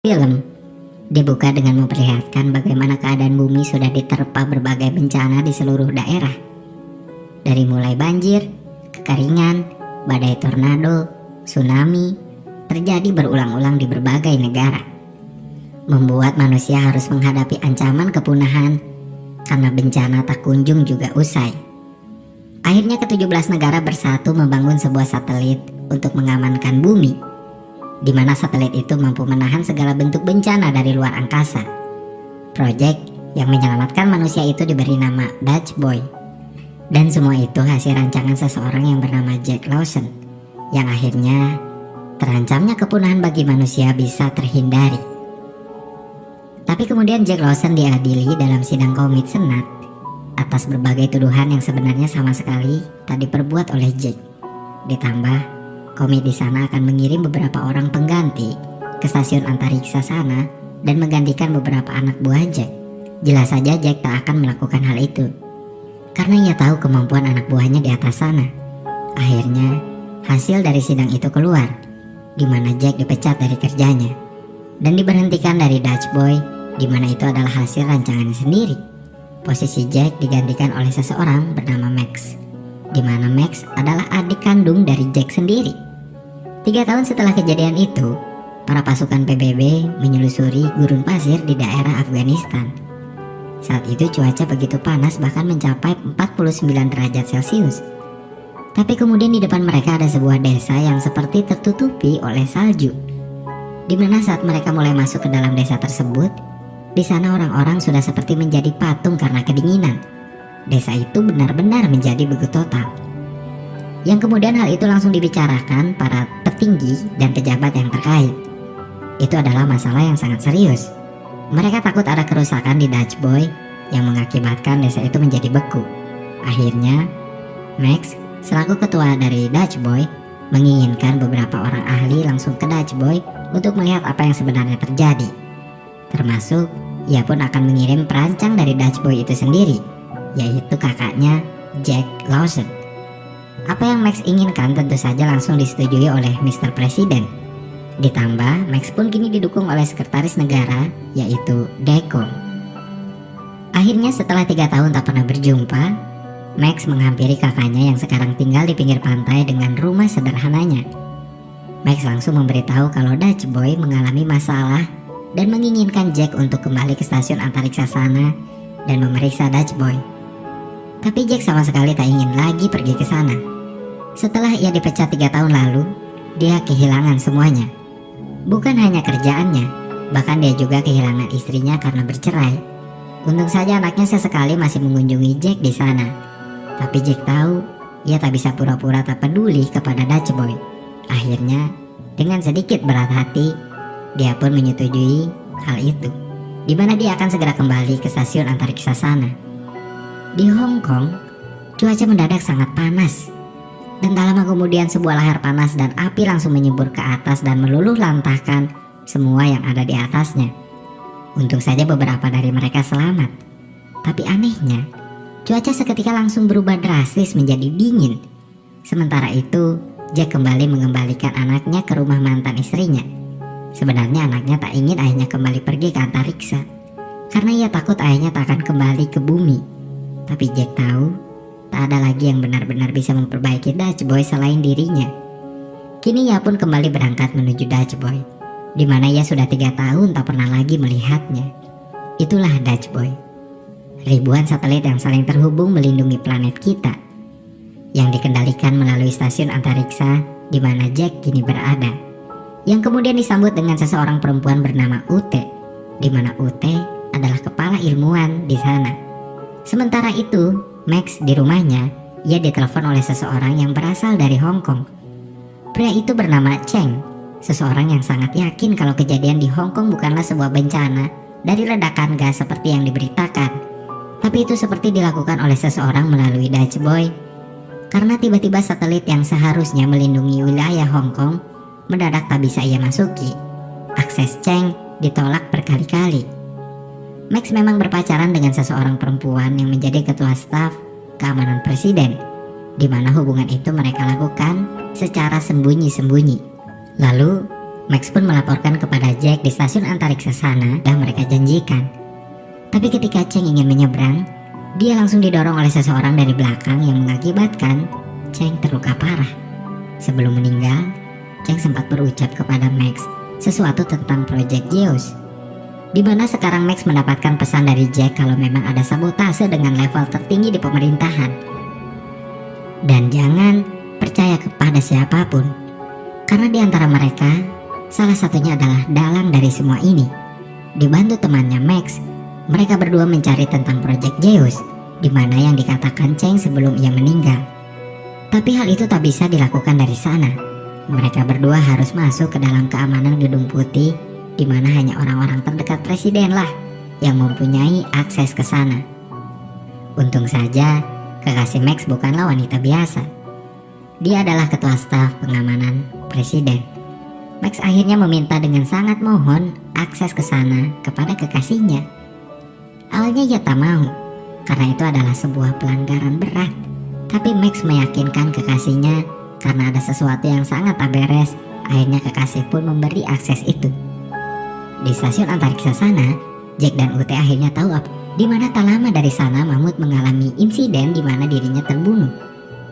Film dibuka dengan memperlihatkan bagaimana keadaan bumi sudah diterpa berbagai bencana di seluruh daerah. Dari mulai banjir, kekeringan, badai tornado, tsunami, terjadi berulang-ulang di berbagai negara. Membuat manusia harus menghadapi ancaman kepunahan karena bencana tak kunjung juga usai. Akhirnya ke-17 negara bersatu membangun sebuah satelit untuk mengamankan bumi, di mana satelit itu mampu menahan segala bentuk bencana dari luar angkasa. Proyek yang menyelamatkan manusia itu diberi nama Dutch Boy. Dan semua itu hasil rancangan seseorang yang bernama Jack Lawson, yang akhirnya terancamnya kepunahan bagi manusia bisa terhindari. Tapi kemudian Jack Lawson diadili dalam sidang komit Senat atas berbagai tuduhan yang sebenarnya sama sekali tak diperbuat oleh Jack. Ditambah komit di sana akan mengirim beberapa orang pengganti ke stasiun antariksa sana dan menggantikan beberapa anak buah Jack. Jelas saja Jack tak akan melakukan hal itu, karena ia tahu kemampuan anak buahnya di atas sana. Akhirnya hasil dari sidang itu keluar, di mana Jack dipecat dari kerjanya dan diberhentikan dari Dutch Boy, di mana itu adalah hasil rancangannya sendiri. Posisi Jack digantikan oleh seseorang bernama Max, di mana Max adalah adik kandung dari Jack sendiri. 3 tahun setelah kejadian itu, para pasukan PBB menyelusuri gurun pasir di daerah Afghanistan. Saat itu cuaca begitu panas, bahkan mencapai 49 derajat Celcius. Tapi kemudian di depan mereka ada sebuah desa yang seperti tertutupi oleh salju, di mana saat mereka mulai masuk ke dalam desa tersebut, di sana orang-orang sudah seperti menjadi patung karena kedinginan. Desa itu benar-benar menjadi begitu total. Yang kemudian hal itu langsung dibicarakan para petinggi dan pejabat yang terkait. Itu adalah masalah yang sangat serius. Mereka takut ada kerusakan di Dutch Boy yang mengakibatkan desa itu menjadi beku. Akhirnya Max selaku ketua dari Dutch Boy menginginkan beberapa orang ahli langsung ke Dutch Boy untuk melihat apa yang sebenarnya terjadi. Termasuk ia pun akan mengirim perancang dari Dutch Boy itu sendiri, yaitu kakaknya Jack Lawson. Apa yang Max inginkan tentu saja langsung disetujui oleh Mr. Presiden. Ditambah Max pun kini didukung oleh sekretaris negara, yaitu Deco. Akhirnya setelah 3 tahun tak pernah berjumpa, Max menghampiri kakaknya yang sekarang tinggal di pinggir pantai dengan rumah sederhananya. Max langsung memberitahu kalau Dutch Boy mengalami masalah dan menginginkan Jack untuk kembali ke stasiun antariksa sana dan memeriksa Dutch Boy. Tapi Jack sama sekali tak ingin lagi pergi ke sana. Setelah ia dipecat 3 tahun lalu, dia kehilangan semuanya. Bukan hanya kerjaannya, bahkan dia juga kehilangan istrinya karena bercerai. Untung saja anaknya sesekali masih mengunjungi Jack di sana. Tapi Jack tahu ia tak bisa pura-pura tak peduli kepada Dutch Boy. Akhirnya, dengan sedikit berat hati, dia pun menyetujui hal itu, di mana dia akan segera kembali ke stasiun antariksa sana. Di Hong Kong, cuaca mendadak sangat panas, dan tak lama kemudian sebuah lahar panas dan api langsung menyembur ke atas dan meluluh lantahkan semua yang ada di atasnya. Untung saja beberapa dari mereka selamat. Tapi anehnya, cuaca seketika langsung berubah drastis menjadi dingin. Sementara itu, Jack kembali mengembalikan anaknya ke rumah mantan istrinya. Sebenarnya anaknya tak ingin ayahnya kembali pergi ke antariksa, karena ia takut ayahnya tak akan kembali ke bumi. Tapi Jack tahu tak ada lagi yang benar-benar bisa memperbaiki Dutch Boy selain dirinya. Kini ia pun kembali berangkat menuju Dutch Boy, di mana ia sudah 3 tahun tak pernah lagi melihatnya. Itulah Dutch Boy. Ribuan satelit yang saling terhubung melindungi planet kita, yang dikendalikan melalui stasiun antariksa di mana Jack kini berada, yang kemudian disambut dengan seseorang perempuan bernama Ute, di mana Ute adalah kepala ilmuwan di sana. Sementara itu, Max di rumahnya, ia ditelepon oleh seseorang yang berasal dari Hong Kong. Pria itu bernama Cheng, seseorang yang sangat yakin kalau kejadian di Hong Kong bukanlah sebuah bencana dari ledakan gas seperti yang diberitakan, tapi itu seperti dilakukan oleh seseorang melalui Dutch Boy. Karena tiba-tiba satelit yang seharusnya melindungi wilayah Hong Kong mendadak tak bisa ia masuki. Akses Cheng ditolak berkali-kali. Max memang berpacaran dengan seseorang perempuan yang menjadi ketua staf keamanan presiden, di mana hubungan itu mereka lakukan secara sembunyi-sembunyi. Lalu Max pun melaporkan kepada Jack di stasiun antariksa sana yang mereka janjikan. Tapi ketika Cheng ingin menyeberang, dia langsung didorong oleh seseorang dari belakang yang mengakibatkan Cheng terluka parah. Sebelum meninggal, Cheng sempat berucap kepada Max sesuatu tentang Project Zeus, di mana sekarang Max mendapatkan pesan dari Jack kalau memang ada sabotase dengan level tertinggi di pemerintahan. Dan jangan percaya kepada siapapun, karena di antara mereka, salah satunya adalah dalang dari semua ini. Dibantu temannya Max, mereka berdua mencari tentang Project Zeus, di mana yang dikatakan Cheng sebelum ia meninggal. Tapi hal itu tak bisa dilakukan dari sana. Mereka berdua harus masuk ke dalam keamanan Gedung Putih, di mana hanya orang-orang terdekat presiden lah yang mempunyai akses ke sana. Untung saja, kekasih Max bukanlah wanita biasa. Dia adalah ketua staf pengamanan presiden. Max akhirnya meminta dengan sangat mohon akses ke sana kepada kekasihnya. Awalnya ia tak mau, karena itu adalah sebuah pelanggaran berat. Tapi Max meyakinkan kekasihnya karena ada sesuatu yang sangat tak beres. Akhirnya kekasih pun memberi akses itu. Di stasiun antariksa sana, Jack dan Ute akhirnya tahu di mana tak lama dari sana Mahmud mengalami insiden di mana dirinya terbunuh.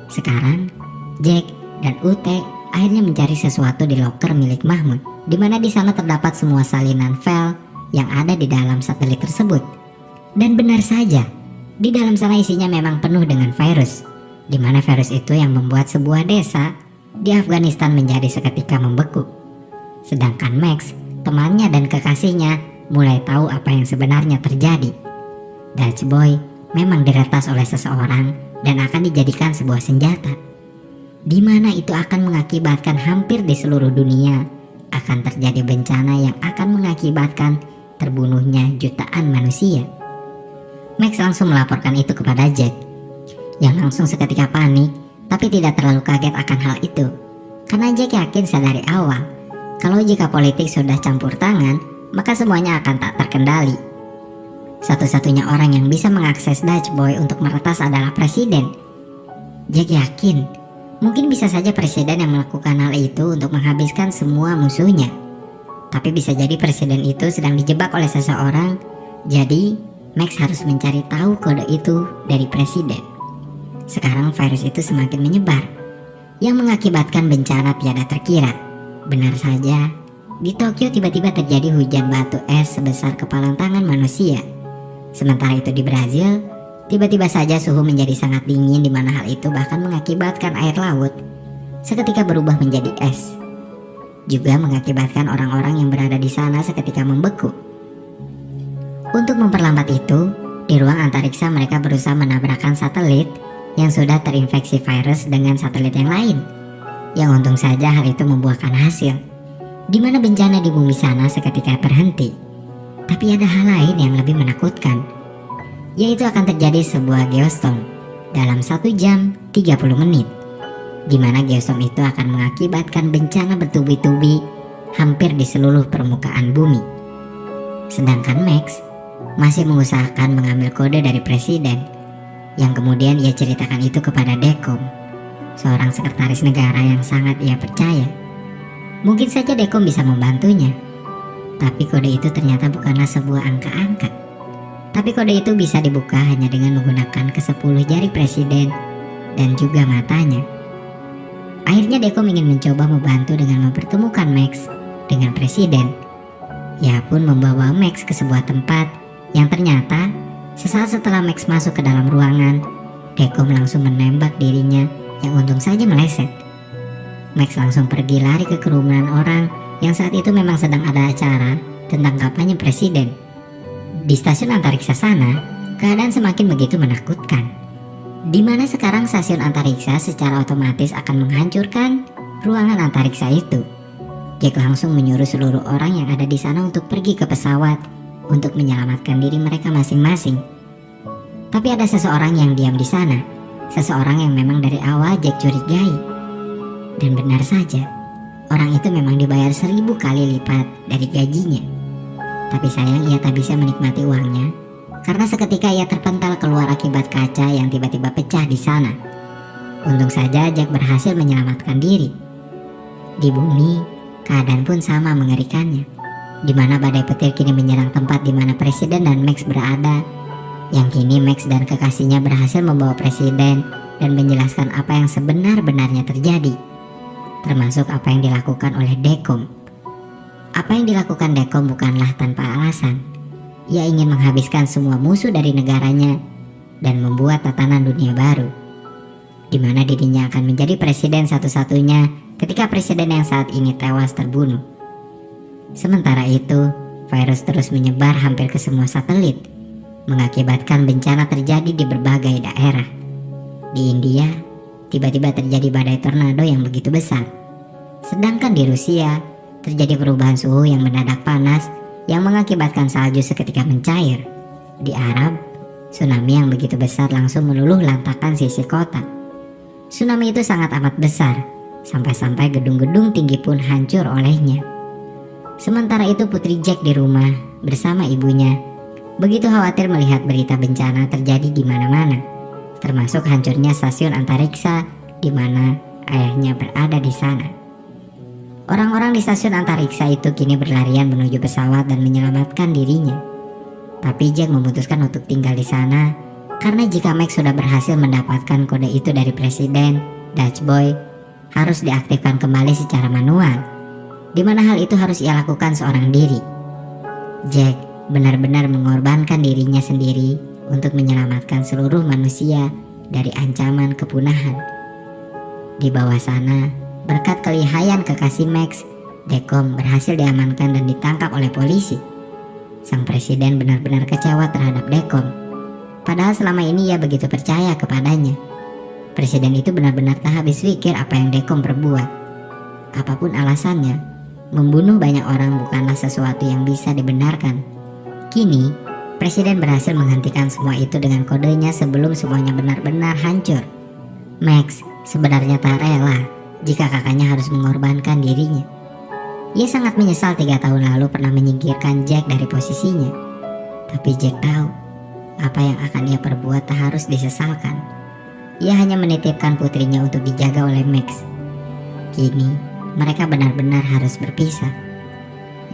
Sekarang, Jack dan Ute akhirnya mencari sesuatu di loker milik Mahmud, di mana di sana terdapat semua salinan file yang ada di dalam satelit tersebut. Dan benar saja, di dalam sana isinya memang penuh dengan virus, di mana virus itu yang membuat sebuah desa di Afghanistan menjadi seketika membeku. Sedangkan Max, temannya dan kekasihnya mulai tahu apa yang sebenarnya terjadi. Dutch Boy memang diretas oleh seseorang dan akan dijadikan sebuah senjata, di mana itu akan mengakibatkan hampir di seluruh dunia akan terjadi bencana yang akan mengakibatkan terbunuhnya jutaan manusia. Max langsung melaporkan itu kepada Jack, yang langsung seketika panik tapi tidak terlalu kaget akan hal itu, karena Jack yakin sedari awal kalau jika politik sudah campur tangan, maka semuanya akan tak terkendali. Satu-satunya orang yang bisa mengakses Dutch Boy untuk meretas adalah presiden. Jack yakin mungkin bisa saja presiden yang melakukan hal itu untuk menghabiskan semua musuhnya. Tapi bisa jadi presiden itu sedang dijebak oleh seseorang. Jadi Max harus mencari tahu kode itu dari presiden. Sekarang virus itu semakin menyebar, yang mengakibatkan bencana tiada terkira. Benar saja, di Tokyo tiba-tiba terjadi hujan batu es sebesar kepalan tangan manusia. Sementara itu di Brazil, tiba-tiba saja suhu menjadi sangat dingin, di mana hal itu bahkan mengakibatkan air laut seketika berubah menjadi es. Juga mengakibatkan orang-orang yang berada di sana seketika membeku. Untuk memperlambat itu, di ruang antariksa mereka berusaha menabrakkan satelit yang sudah terinfeksi virus dengan satelit yang lain. Yang untung saja hal itu membuahkan hasil, di mana bencana di bumi sana seketika terhenti. Tapi ada hal lain yang lebih menakutkan, yaitu akan terjadi sebuah geostorm dalam 1 jam 30 menit, di mana geostorm itu akan mengakibatkan bencana bertubi-tubi hampir di seluruh permukaan bumi. Sedangkan Max masih mengusahakan mengambil kode dari presiden, yang kemudian ia ceritakan itu kepada Dekom, seorang sekretaris negara yang sangat ia percaya. Mungkin saja Dekom bisa membantunya, tapi kode itu ternyata bukanlah sebuah angka-angka. Tapi kode itu bisa dibuka hanya dengan menggunakan ke-10 jari presiden dan juga matanya. Akhirnya Dekom ingin mencoba membantu dengan mempertemukan Max dengan presiden. Ia pun membawa Max ke sebuah tempat yang ternyata sesaat setelah Max masuk ke dalam ruangan, Dekom langsung menembak dirinya yang untung saja meleset. Max langsung pergi lari ke kerumunan orang yang saat itu memang sedang ada acara tentang kampanye presiden. Di stasiun antariksa sana, keadaan semakin begitu menakutkan, di mana sekarang stasiun antariksa secara otomatis akan menghancurkan ruangan antariksa itu. Jack langsung menyuruh seluruh orang yang ada di sana untuk pergi ke pesawat untuk menyelamatkan diri mereka masing-masing. Tapi ada seseorang yang diam di sana, seseorang yang memang dari awal Jack curigai. Dan benar saja, orang itu memang dibayar 1000 kali lipat dari gajinya. Tapi sayang ia tak bisa menikmati uangnya, karena seketika ia terpental keluar akibat kaca yang tiba-tiba pecah di sana. Untung saja Jack berhasil menyelamatkan diri. Di bumi, Keadaan pun sama mengerikannya, di mana badai petir kini menyerang tempat di mana Presiden dan Max berada. Yang kini Max dan kekasihnya berhasil membawa Presiden dan menjelaskan apa yang sebenar-benarnya terjadi, termasuk apa yang dilakukan oleh Dekom. Apa yang dilakukan Dekom bukanlah tanpa alasan. Ia ingin menghabiskan semua musuh dari negaranya dan membuat tatanan dunia baru, di mana dirinya akan menjadi presiden satu-satunya ketika presiden yang saat ini tewas terbunuh. Sementara itu, virus terus menyebar hampir ke semua satelit, mengakibatkan bencana terjadi di berbagai daerah. Di India, tiba-tiba terjadi badai tornado yang begitu besar. Sedangkan di Rusia, terjadi perubahan suhu yang mendadak panas yang mengakibatkan salju seketika mencair. Di Arab, tsunami yang begitu besar langsung meluluh lantakan sisi kota. Tsunami itu sangat amat besar, sampai-sampai gedung-gedung tinggi pun hancur olehnya. Sementara itu Putri Jack di rumah bersama ibunya begitu khawatir melihat berita bencana terjadi di mana-mana, termasuk hancurnya stasiun antariksa di mana ayahnya berada di sana. Orang-orang di stasiun antariksa itu kini berlarian menuju pesawat dan menyelamatkan dirinya. Tapi Jack memutuskan untuk tinggal di sana karena jika Max sudah berhasil mendapatkan kode itu dari Presiden, Dutch Boy harus diaktifkan kembali secara manual, di mana hal itu harus ia lakukan seorang diri. Jack benar-benar mengorbankan dirinya sendiri untuk menyelamatkan seluruh manusia dari ancaman kepunahan. Di bawah sana, berkat kelihayan kekasih Max, Dekom berhasil diamankan dan ditangkap oleh polisi. Sang presiden benar-benar kecewa terhadap Dekom, padahal selama ini ia begitu percaya kepadanya. Presiden itu benar-benar tak habis pikir apa yang Dekom perbuat. Apapun alasannya, membunuh banyak orang bukanlah sesuatu yang bisa dibenarkan. Kini, presiden berhasil menghentikan semua itu dengan kodenya sebelum semuanya benar-benar hancur. Max sebenarnya tak rela jika kakaknya harus mengorbankan dirinya. Ia sangat menyesal 3 tahun lalu pernah menyingkirkan Jack dari posisinya. Tapi Jack tahu apa yang akan ia perbuat tak harus disesalkan. Ia hanya menitipkan putrinya untuk dijaga oleh Max. Kini mereka benar-benar harus berpisah.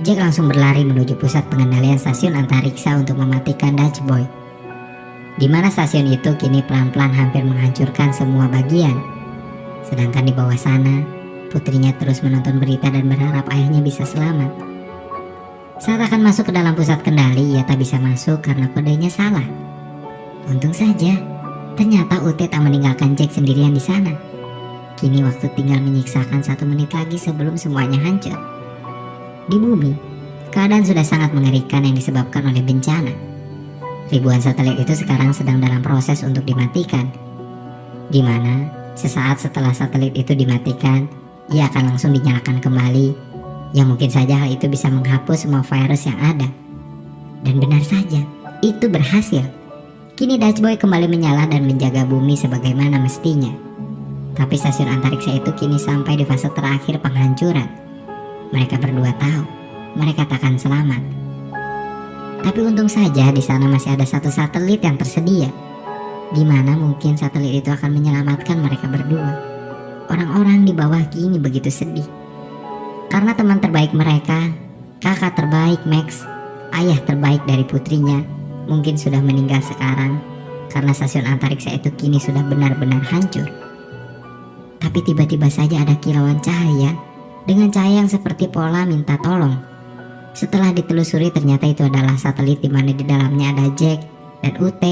Jack langsung berlari menuju pusat pengendalian stasiun antariksa untuk mematikan Dutch Boy, di mana stasiun itu kini pelan-pelan hampir menghancurkan semua bagian. Sedangkan di bawah sana, putrinya terus menonton berita dan berharap ayahnya bisa selamat. Saat akan masuk ke dalam pusat kendali, ia tak bisa masuk karena kodenya salah. Untung saja, ternyata UT tak meninggalkan Jack sendirian di sana. Kini waktu tinggal menyiksakan 1 menit lagi sebelum semuanya hancur. Di bumi, keadaan sudah sangat mengerikan yang disebabkan oleh bencana. Ribuan satelit itu sekarang sedang dalam proses untuk dimatikan, di mana sesaat setelah satelit itu dimatikan, ia akan langsung dinyalakan kembali, yang mungkin saja hal itu bisa menghapus semua virus yang ada. Dan benar saja, itu berhasil. Kini Dutch Boy kembali menyala dan menjaga bumi sebagaimana mestinya. Tapi stasiun antariksa itu kini sampai di fase terakhir penghancuran. Mereka berdua tahu mereka takkan selamat. Tapi untung saja di sana masih ada 1 satelit yang tersedia. Gimana mungkin satelit itu akan menyelamatkan mereka berdua? Orang-orang di bawah kini begitu sedih. Karena teman terbaik mereka, kakak terbaik Max, ayah terbaik dari putrinya, mungkin sudah meninggal sekarang karena stasiun antariksa itu kini sudah benar-benar hancur. Tapi tiba-tiba saja ada kilauan cahaya dengan cahaya yang seperti pola minta tolong. Setelah ditelusuri ternyata itu adalah satelit di mana di dalamnya ada Jack dan UT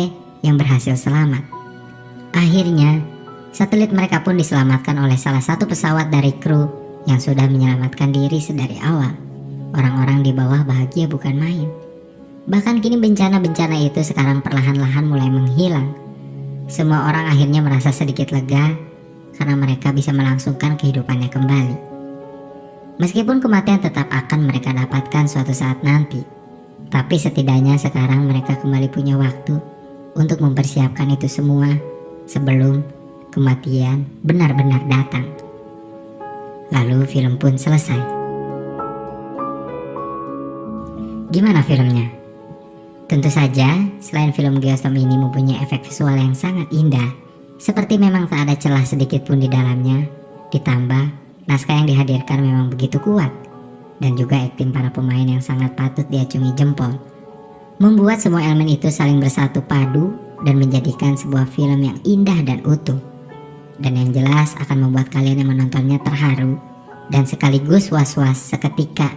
yang berhasil selamat. Akhirnya, satelit mereka pun diselamatkan oleh salah satu pesawat dari kru yang sudah menyelamatkan diri sedari awal. Orang-orang di bawah bahagia bukan main. Bahkan kini bencana-bencana itu sekarang perlahan-lahan mulai menghilang. Semua orang akhirnya merasa sedikit lega karena mereka bisa melangsungkan kehidupannya kembali. Meskipun kematian tetap akan mereka dapatkan suatu saat nanti, tapi setidaknya sekarang mereka kembali punya waktu untuk mempersiapkan itu semua sebelum kematian benar-benar datang. Lalu film pun selesai. Gimana filmnya? Tentu saja, selain film Geostorm ini mempunyai efek visual yang sangat indah, seperti memang tak ada celah sedikit pun di dalamnya, ditambah naskah yang dihadirkan memang begitu kuat. dan juga akting para pemain yang sangat patut diacungi jempol, membuat semua elemen itu saling bersatu padu dan menjadikan sebuah film yang indah dan utuh. Dan yang jelas akan membuat kalian yang menontonnya terharu dan sekaligus was-was seketika